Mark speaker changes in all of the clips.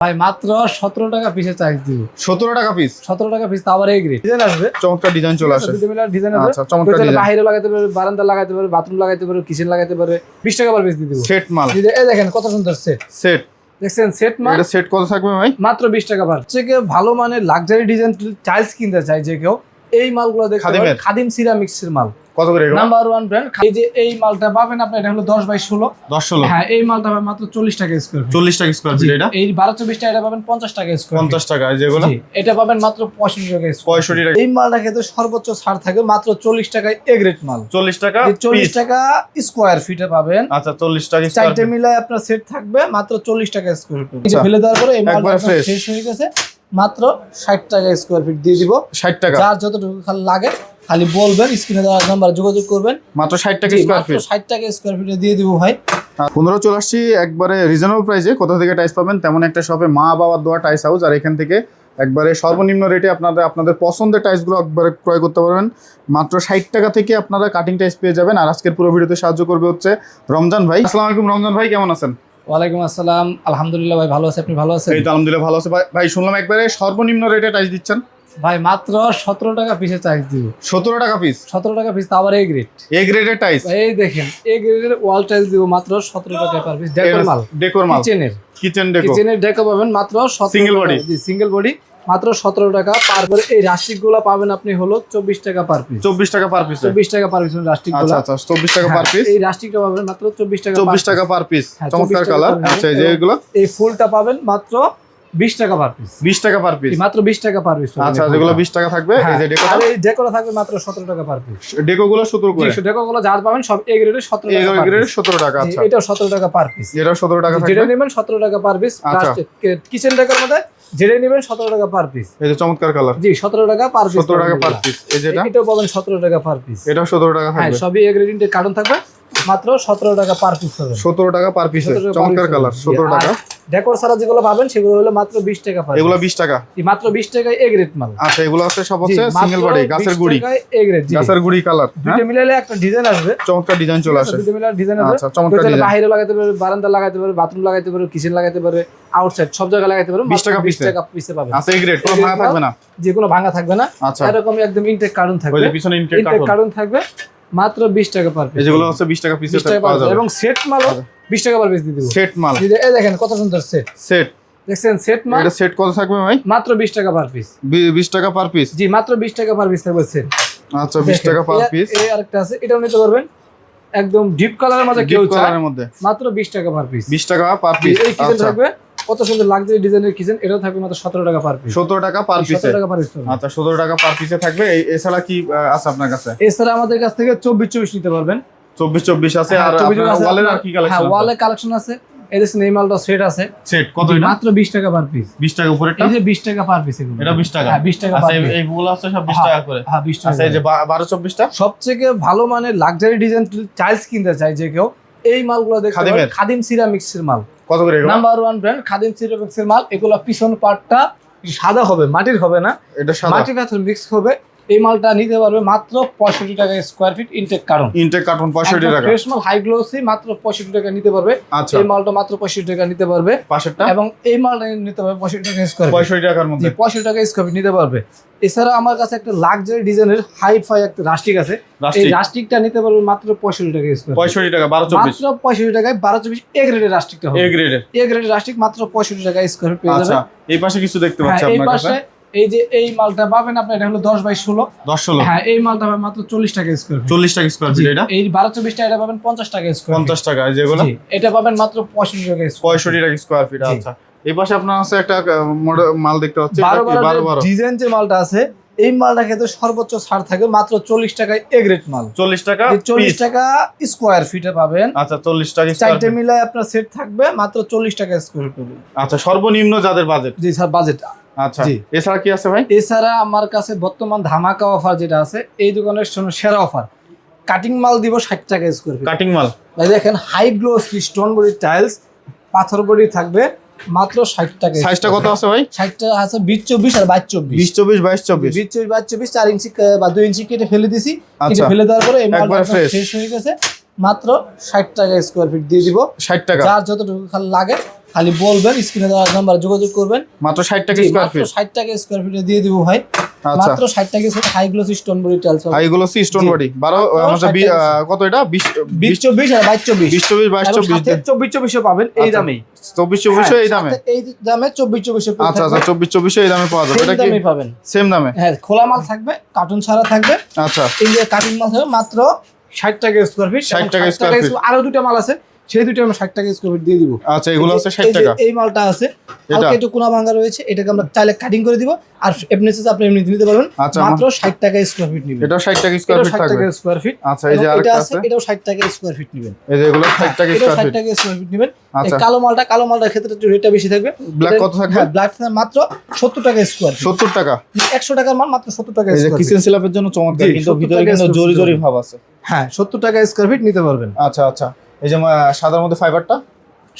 Speaker 1: ভাই মাত্র 17 টাকা পিসে চার্জ দিব।
Speaker 2: 17 টাকা পিস?
Speaker 1: 17 টাকা পিস, তাও আবার এই গ্রেড ডিজাইন আসবে।
Speaker 2: চমৎকার ডিজাইন চলে আসে।
Speaker 1: ডিজাইন আসবে।
Speaker 2: আচ্ছা, চমৎকার ডিজাইন।
Speaker 1: বাইরে লাগাতে পারবে, বারান্দা লাগাতে পারবে, বাথরুম লাগাতে পারবে, কিচেন লাগাতে পারবে। 20 টাকা পার পিস দিয়ে দিব।
Speaker 2: সেট মাল।
Speaker 1: এই দেখেন কত সুন্দর সেট।
Speaker 2: সেট
Speaker 1: দেখছেন সেট মাল।
Speaker 2: এটা সেট কত থাকবে ভাই?
Speaker 1: মাত্র 20 টাকা পার। থেকে ভালো মানের লাক্সারি ডিজাইন টাইলস কিনতে চাই যে কেউ, এই মালগুলো দেখতে পারেন। খাদিম সিরামিক্সের মাল।
Speaker 2: কত করে এগুলো?
Speaker 1: Number 1 brand. এই যে এই মালটা পাবেন আপনি, এটা হলো 10 বাই 16।
Speaker 2: 10-16।
Speaker 1: হ্যাঁ, এই মালটা পাবেন মাত্র 40 টাকা স্কয়ার ফিট।
Speaker 2: 40 টাকা স্কয়ার ফিট। এটা
Speaker 1: এই 12-24 টা এটা পাবেন 50 টাকা স্কয়ার ফিট।
Speaker 2: 50 টাকা। যেগুলো
Speaker 1: এটা পাবেন মাত্র 65 টাকা স্কয়ার।
Speaker 2: 65 টাকা।
Speaker 1: এই মালটা খেতে সর্বোচ্চ ছাড় থাকে মাত্র 40 টাকায় এ গ্রেড মাল।
Speaker 2: 40 টাকা
Speaker 1: 40 টাকা স্কয়ার ফিটে পাবেন।
Speaker 2: আচ্ছা, 40 টাকা স্কয়ার
Speaker 1: চারটে মিলায় আপনার সেট থাকবে মাত্র 40 টাকা স্কয়ার ফিট। এই যে ফেলে দেওয়ার পরে এই মালটা শেষ হয়ে গেছে, মাত্র 60 টাকা স্কয়ার ফিট দিয়ে দিব।
Speaker 2: 60 টাকা।
Speaker 1: যার যতটুকু লাগে খালি বলবেন, স্ক্রিনে দেওয়া নাম্বার যোগাযোগ করবেন।
Speaker 2: মাত্র 60 টাকা স্কয়ার ফিট।
Speaker 1: 60 টাকা স্কয়ার ফিটে দিয়ে দিব ভাই।
Speaker 2: 15 চলে আসছি একবারে রিজনেবল প্রাইসে। কোথা থেকে টাইলস পাবেন? তেমন একটা শপে, মা বাবার দোয়া টাইলস হাউস। আর এখান থেকে একবারে সর্বনিম্ন রেটে আপনাদের পছন্দের টাইলসগুলো একবারে ক্রয় করতে পারবেন। মাত্র 60 টাকা থেকে আপনারা কাটিং টাইলস পেয়ে যাবেন। আর আজকের পুরো ভিডিওতে সাহায্য করবে হচ্ছে রমজান ভাই। আসসালামু আলাইকুম রমজান ভাই, কেমন আছেন?
Speaker 1: ওয়ালাইকুম আসসালাম, আলহামদুলিল্লাহ ভাই ভালো আছি। আপনি ভালো আছেন?
Speaker 2: এই তো আলহামদুলিল্লাহ ভালো আছে ভাই। শুনলাম একবারে সর্বনিম্ন রেটে টাইলস দিচ্ছেন।
Speaker 1: ভাই মাত্র 17 টাকা পিসে চার্জ দিব।
Speaker 2: 17 টাকা পিস?
Speaker 1: 17 টাকা পিস, তাও আবার এই গ্রেড।
Speaker 2: এ গ্রেডের টাইলস।
Speaker 1: এই দেখেন এই গ্রেডের ওয়াল টাইলস দিব মাত্র 17 টাকা পার পিস। ডেকোর মাল।
Speaker 2: ডেকোর মাল।
Speaker 1: কিচেনের ডেকো পাবেন মাত্র 17
Speaker 2: সিঙ্গেল বডি।
Speaker 1: জি, সিঙ্গেল বডি মাত্র 17 টাকা। তারপরে এই রাস্টিক গুলো পাবেন আপনি হলো 24 টাকা পার পিস।
Speaker 2: 24 টাকা পার পিস?
Speaker 1: 24 টাকা পার পিস রাস্টিক গুলো।
Speaker 2: আচ্ছা, 24 টাকা পার পিস।
Speaker 1: এই রাস্টিকটা পাবেন মাত্র 24 টাকা।
Speaker 2: 24 টাকা পার পিস। চমৎকার কালার। আচ্ছা, এই যে এগুলো,
Speaker 1: এই ফুলটা পাবেন মাত্র 20 টাকা পার পিস।
Speaker 2: 20 টাকা পার পিস।
Speaker 1: মাত্র 20 টাকা পার পিস।
Speaker 2: আচ্ছা, যেগুলো 20 টাকা থাকবে। এই যে ডেকোটা,
Speaker 1: আর এই ডেকোটা থাকবে মাত্র 17 টাকা পার পিস।
Speaker 2: ডেকোগুলো 17 করে।
Speaker 1: ডেকোগুলো যার পাবেন সব এ গ্রেডের 17 টাকা।
Speaker 2: এ গ্রেডের 17 টাকা। আচ্ছা,
Speaker 1: এটাও 17 টাকা পার পিস।
Speaker 2: এটাও 17 টাকা থাকবে।
Speaker 1: যেটা নেবেন 17 টাকা পার পিস। কিচেন ডেকোর মধ্যে যেটা নেবেন 17 টাকা পার পিস।
Speaker 2: এই যে চমৎকার কালার।
Speaker 1: জি, 17 টাকা পার পিস।
Speaker 2: 17 টাকা পার পিস। এই যেটা,
Speaker 1: এটাও পাবেন 17 টাকা পার পিস।
Speaker 2: এটাও 17 টাকা
Speaker 1: হ্যাঁ,
Speaker 2: থাকবে।
Speaker 1: সবই এ গ্রেডের কার্টন থাকবে মাত্র 17 টাকা পার পিস হবে।
Speaker 2: 17 টাকা পার পিস। চমৎকার কালার। 17 টাকা।
Speaker 1: ডেকোর ছাড়া যেগুলো পাবেন সেগুলো হলো মাত্র 20 টাকা পার।
Speaker 2: এগুলো 20 টাকা।
Speaker 1: মাত্র 20 টাকায় এ গ্রেড মাল।
Speaker 2: আচ্ছা, এগুলো আছে সব হচ্ছে সিঙ্গেল বডি, গাছের গুড়ি।
Speaker 1: এ গ্রেড,
Speaker 2: গাছের গুড়ি কালার।
Speaker 1: দুটো মিলাইলে একটা ডিজাইন আসবে।
Speaker 2: চমৎকার ডিজাইন চলে আসে।
Speaker 1: দুটো মিলাইলে ডিজাইন আসবে।
Speaker 2: আচ্ছা, চমৎকার ডিজাইন।
Speaker 1: বাইরে লাগাতে পারবে, বারান্দা লাগাতে পারবে, বাথরুম লাগাতে পারবে, কিচেন লাগাতে পারবে, আউটসাইড সব জায়গায় লাগাতে পারবে।
Speaker 2: 20 টাকা পিস।
Speaker 1: 20 টাকা পিসে পাবেন।
Speaker 2: আচ্ছা, এই গ্রেড কোনো ভাঙা থাকবে না?
Speaker 1: যে কোনো ভাঙা থাকবে না।
Speaker 2: আচ্ছা,
Speaker 1: এরকম একদম ইনটেক কার্টন থাকবে।
Speaker 2: ওই যে পিছনে ইনটেক
Speaker 1: কার্টন থাকবে মাত্র 20 টাকা পার পিস।
Speaker 2: এই যেগুলো হচ্ছে 20 টাকা পিসে পাওয়া যাবে।
Speaker 1: এবং সেট মালও 20 টাকা পার পিস দিয়ে দিব।
Speaker 2: সেট মাল।
Speaker 1: এই দেখেন কত সুন্দর সেট।
Speaker 2: সেট
Speaker 1: দেখছেন সেট মাল।
Speaker 2: এটা সেট কত থাকবে ভাই?
Speaker 1: মাত্র 20 টাকা পার পিস।
Speaker 2: 20 টাকা পার পিস?
Speaker 1: জি, মাত্র 20 টাকা পার পিস থাকবে সেট।
Speaker 2: আচ্ছা, 20 টাকা পার পিস।
Speaker 1: এই আরেকটা আছে, এটাও নিতে পারবেন। একদম ডিপ কালারের মধ্যে কেউ চায়,
Speaker 2: কালারের মধ্যে
Speaker 1: মাত্র 20 টাকা পার পিস।
Speaker 2: 20 টাকা পার পিস।
Speaker 1: এই কিচেন থাকবে কত সুন্দর লাক্সারি ডিজাইনের কিচেন, এটাও থাকবে মাত্র 17 টাকা পার পিস।
Speaker 2: 17 টাকা পার পিস।
Speaker 1: 17 টাকা পার পিস।
Speaker 2: আচ্ছা, 17 টাকা পার পিসে থাকবে। এছাড়া কি আছে আপনার কাছে?
Speaker 1: এছাড়া আমাদের কাছ থেকে 24 নিতে পারবেন।
Speaker 2: 24 আছে। আর ওয়ালের আর কি কালেকশন?
Speaker 1: হ্যাঁ, ওয়ালে কালেকশন আছে। এই দেখেন এই মালটা সেট আছে।
Speaker 2: সেট কত এটা?
Speaker 1: মাত্র 20 টাকা পার পিস।
Speaker 2: 20 টাকা উপরেরটা?
Speaker 1: এই যে 20 টাকা পার পিস এগুলো।
Speaker 2: এটা 20 টাকা?
Speaker 1: হ্যাঁ, 20 টাকা পার
Speaker 2: আচ্ছা,
Speaker 1: পিস।
Speaker 2: এইগুলো আছে সব 20 টাকা করে?
Speaker 1: হ্যাঁ, 20 টাকা।
Speaker 2: আচ্ছা, এই যে 12-24টা
Speaker 1: সবথেকে ভালো মানের লাক্সারি ডিজাইন টাইলস কিনতে চাই যে কেউ, এই মালগুলো দেখতে পারেন। খাদিম সিরামিক্সের মাল।
Speaker 2: কত করে এগুলো?
Speaker 1: নাম্বার 1 ব্র্যান্ড খাদিম সিরামিক্সের মাল। এগুলো পিছন পার্টটা সাদা হবে, মাটির হবে না।
Speaker 2: এটা সাদা,
Speaker 1: মাটি পাথর মিক্স হবে। এই মালটা নিতে পারবে মাত্র 65 টাকা square feet intact carton.
Speaker 2: Intact carton 65 টাকা।
Speaker 1: ফ্রেশ মাল হাই গ্লোসি মাত্র 65 টাকা নিতে পারবে।
Speaker 2: আচ্ছা,
Speaker 1: এই মালটা মাত্র 65 টাকা নিতে পারবে।
Speaker 2: পাশেরটা?
Speaker 1: এবং এই মালটা নিতে পারবে 65 টাকা স্কয়ার ফিট।
Speaker 2: 65 টাকার মধ্যে?
Speaker 1: 65 টাকা স্কয়ার ফিট নিতে পারবে। এছাড়া আমার কাছে একটা লাক্সারি ডিজাইনের হাই ফাই একটা রাস্টিক আছে। এই রাস্টিকটা নিতে পারবে মাত্র 65 টাকা স্কয়ার।
Speaker 2: 65 টাকা 12-24?
Speaker 1: মাত্র 65 টাকায় 12-24 এ গ্রেডের রাস্টিকটা হবে।
Speaker 2: এ গ্রেডের?
Speaker 1: এ গ্রেডের রাস্টিক মাত্র 65 টাকা স্কয়ার ফিট পেয়ে যাবেন।
Speaker 2: আচ্ছা, এই পাশে কিছু দেখতে পাচ্ছি আপনার কাছে।
Speaker 1: এই যে এই মালটা পাবেন আপনি, এটা হলো 10 বাই 16।
Speaker 2: 10-16?
Speaker 1: হ্যাঁ, এই মালটা পাবেন মাত্র 40 টাকা স্কয়ার ফিট।
Speaker 2: 40 টাকা স্কয়ার ফিট। এটা
Speaker 1: এই 12-24 টা এটা পাবেন 50 টাকা স্কয়ার ফিট।
Speaker 2: 50 টাকা। যেগুলো
Speaker 1: এটা পাবেন মাত্র 65 টাকা স্কয়ার।
Speaker 2: 65 টাকা স্কয়ার ফিট। আচ্ছা, এই পাশে আপনার আছে একটা মাল দেখতে পাচ্ছি।
Speaker 1: 12 ডিজাইন যে মালটা আছে, এই মালটা খেতে সর্বোচ্চ ছাড় থাকে মাত্র 40 টাকায় এ গ্রেড মাল।
Speaker 2: 40 টাকা?
Speaker 1: 40 টাকা স্কয়ার ফিটে পাবেন।
Speaker 2: আচ্ছা, 40 টাকা স্কয়ার
Speaker 1: চারটে
Speaker 2: ফিট।
Speaker 1: মিলায় আপনার সেট থাকবে মাত্র 40 টাকা স্কয়ার ফিট।
Speaker 2: আচ্ছা, সর্বনিম্ন যাদের বাজেট?
Speaker 1: জি স্যার, বাজেট।
Speaker 2: আচ্ছা, এছাড়া কি আছে ভাই?
Speaker 1: এছাড়া আমার কাছে বর্তমান ধামাকা অফার যেটা আছে, এই দোকানের সেরা অফার, কাটিং মাল দিব 60 টাকা স্কয়ার ফিট।
Speaker 2: কাটিং মাল?
Speaker 1: ভাই দেখেন high glossy stone body tiles, পাথর বডি থাকবে মাত্র 60 টাকা।
Speaker 2: সাইজটা কত আছে ভাই?
Speaker 1: 60 টা আছে 20-24 আর 22-24।
Speaker 2: 20-24, 22-24?
Speaker 1: 20-24, 4 ইঞ্চি বা 2 ইঞ্চি কেটে ফেলে দিছি।
Speaker 2: আচ্ছা,
Speaker 1: ফেলে দেওয়ার পরে এই মালটা
Speaker 2: একবার
Speaker 1: শেষ হয়ে গেছে। মাত্র 60 টাকা স্কয়ার ফিট দিয়ে দিব।
Speaker 2: 60 টাকা।
Speaker 1: যার যতটুকু লাগে খালি বলবেন, স্ক্রিনে দেওয়া নাম্বার যোগাযোগ করবেন।
Speaker 2: মাত্র 60 টাকা স্কয়ার ফিট।
Speaker 1: 60 টাকা স্কয়ার ফিটে দিয়ে দিব ভাই।
Speaker 2: আচ্ছা
Speaker 1: মাত্র 60 টাকা square high glossy stone body tiles হবে।
Speaker 2: হাই গ্লোসি স্টোন বডি 12 কত এটা 20
Speaker 1: 20 আর 22
Speaker 2: 20 24 22 24
Speaker 1: 24 এ পাবেন এই দামেই।
Speaker 2: 24 24 এই দামে।
Speaker 1: এই দামে 24 24 এ
Speaker 2: আচ্ছা আচ্ছা 24 24 এই দামে পাওয়া যাবে। এটা কি
Speaker 1: দামে পাবেন?
Speaker 2: সেম দামে।
Speaker 1: হ্যাঁ, খোলা মাল থাকবে, কার্টুন ছাড়া থাকবে।
Speaker 2: আচ্ছা
Speaker 1: এই যে কার্টুন মাল থাকবে মাত্র 60 টাকা স্কয়ার ফিট।
Speaker 2: 60 টাকা স্কয়ার ফিট।
Speaker 1: আরো দুটো মাল আছে, সেই দুটো আমরা 60 টাকা স্কয়ার ফিট দিয়ে দিব।
Speaker 2: আচ্ছা এগুলো হচ্ছে 60 টাকা।
Speaker 1: এই মালটা আছে, হালকা একটু কোনা ভাঙা রয়েছে, এটাকে আমরা চাইলে কাটিং করে দিব। আর এমনিতে আপনি এমনি নিতে পারবেন।
Speaker 2: আচ্ছা,
Speaker 1: মাত্র 60 টাকা স্কয়ার ফিট নেবেন।
Speaker 2: এটাও 60 টাকা স্কয়ার ফিট
Speaker 1: 60
Speaker 2: থাকবে।
Speaker 1: টাকা স্কয়ার ফিট।
Speaker 2: আচ্ছা এই যে
Speaker 1: এটা
Speaker 2: আরেকটা
Speaker 1: আছে,
Speaker 2: আছে,
Speaker 1: এটাও 60 টাকা স্কয়ার ফিট নেবেন।
Speaker 2: এই যে এগুলো 60 টাকা
Speaker 1: এটাও
Speaker 2: স্কয়ার
Speaker 1: 60
Speaker 2: ফিট।
Speaker 1: টাকা স্কয়ার ফিট নেবেন। এই
Speaker 2: আচ্ছা
Speaker 1: কালো মালটার ক্ষেত্রে একটু রেটটা বেশি থাকবে।
Speaker 2: ব্ল্যাক কত থাকবে?
Speaker 1: হ্যাঁ, ব্ল্যাক মাত্র 70 টাকা স্কয়ার ফিট।
Speaker 2: 70 টাকা।
Speaker 1: 100 টাকার মাল মাত্র 70 টাকা
Speaker 2: এই যে
Speaker 1: স্কয়ার ফিট।
Speaker 2: কিচেন স্ল্যাবের জন্য চমৎকার,
Speaker 1: জি,
Speaker 2: কিন্তু
Speaker 1: 70
Speaker 2: ভিতরে
Speaker 1: টাকা
Speaker 2: কিন্তু
Speaker 1: স্কয়ার
Speaker 2: জরি
Speaker 1: ফিট
Speaker 2: জরি ভাব আছে।
Speaker 1: হ্যাঁ, 70 টাকা স্কয়ার ফিট নিতে পারবেন।
Speaker 2: আচ্ছা আচ্ছা এই যে সাদার মধ্যে ফাইবারটা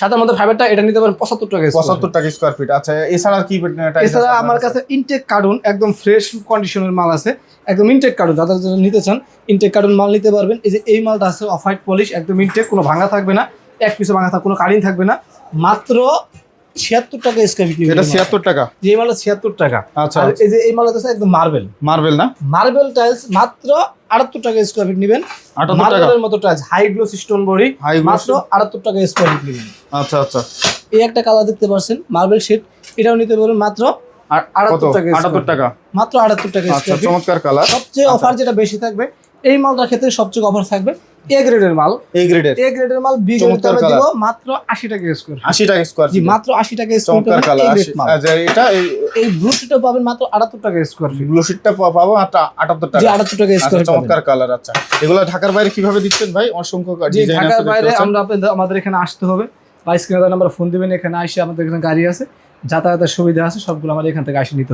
Speaker 1: সাদার মধ্যে ফাইবারটা এটা নিতে পারেন 75 টাকা স্কয়ার ফিট।
Speaker 2: 75 টাকা স্কয়ার ফিট। আচ্ছা এছাড়া কি টাইলস?
Speaker 1: এছাড়া আমার কাছে ইনটেক কার্টুন একদম ফ্রেশ কন্ডিশনের মাল আছে, একদম ইনটেক কার্টুন। যারা যারা নিতে চান ইনটেক কার্টুন মাল নিতে পারবেন। এই যে এই মালটা আছে অফ হোয়াইট পলিশ, একদম ইনটেক, কোনো ভাঙা থাকবে না, এক পিসে ভাঙা থাকবে, কোনো কারিং থাকবে না। মাত্র 76 টাকা স্কয়ার ফিট।
Speaker 2: এটা 76 টাকা।
Speaker 1: যে এই মালটা 76 টাকা।
Speaker 2: আচ্ছা
Speaker 1: আর এই যে এই মালটা আছে একদম মার্বেল,
Speaker 2: মার্বেল না?
Speaker 1: মার্বেল টাইলস মাত্র 78 টাকা স্কয়ার ফিট নেবেন।
Speaker 2: 78 টাকা।
Speaker 1: মার্বেলের মতো tiles high gloss stone body
Speaker 2: High gloss।
Speaker 1: মাত্র 78 টাকা স্কয়ার ফিট নেবেন।
Speaker 2: আচ্ছা আচ্ছা
Speaker 1: এই একটা কালার দেখতে পাচ্ছেন মার্বেল শেড, এটাও নিতে পারবেন মাত্র 78 টাকা।
Speaker 2: 78 টাকা
Speaker 1: মাত্র 78 টাকা
Speaker 2: আচ্ছা
Speaker 1: স্কয়ার ফিট।
Speaker 2: চমৎকার কালার।
Speaker 1: সবচেয়ে অফার যেটা বেশি থাকবে এই মালটার ক্ষেত্রে, সবচেয়ে অফার থাকবে এ গ্রেডের মাল।
Speaker 2: এই গ্রেডের
Speaker 1: মাল বি গ্রেড
Speaker 2: চমৎকার
Speaker 1: দিব
Speaker 2: colour।
Speaker 1: মাত্র 80 টাকা স্কয়ার ফিট।
Speaker 2: 80 টাকা স্কয়ার
Speaker 1: জি,
Speaker 2: ফিট।
Speaker 1: মাত্র 80 টাকা স্কয়ার
Speaker 2: চমৎকার
Speaker 1: ফিট
Speaker 2: কালার।
Speaker 1: এই গ্রেড মাল।
Speaker 2: আচ্ছা এটা
Speaker 1: এই ব্লু শিটটা পাবেন মাত্র 78 টাকা স্কয়ার ফিট।
Speaker 2: ব্লু শিটটা পাবো মাত্র 78 টাকা।
Speaker 1: জি, 78 টাকা
Speaker 2: আচ্ছা
Speaker 1: স্কয়ার ফিট।
Speaker 2: চমৎকার কালার। আচ্ছা এগুলো ঢাকার বাইরে কিভাবে দিচ্ছেন ভাই? অসংখ্য
Speaker 1: জি,
Speaker 2: ডিজাইন আছে
Speaker 1: ঢাকার
Speaker 2: দেখতে
Speaker 1: বাইরে
Speaker 2: পাচ্ছেন।
Speaker 1: আমরা আমাদের এখানে আসতে হবে, বা স্ক্রিনে নাম্বার ফোন দিবেন, এখানে আসে আমাদের এখানে গাড়ি আছে, যাতায়াতের সুবিধা আছে, সবগুলো আমাদের এখান থেকে আসে নিতে হবে।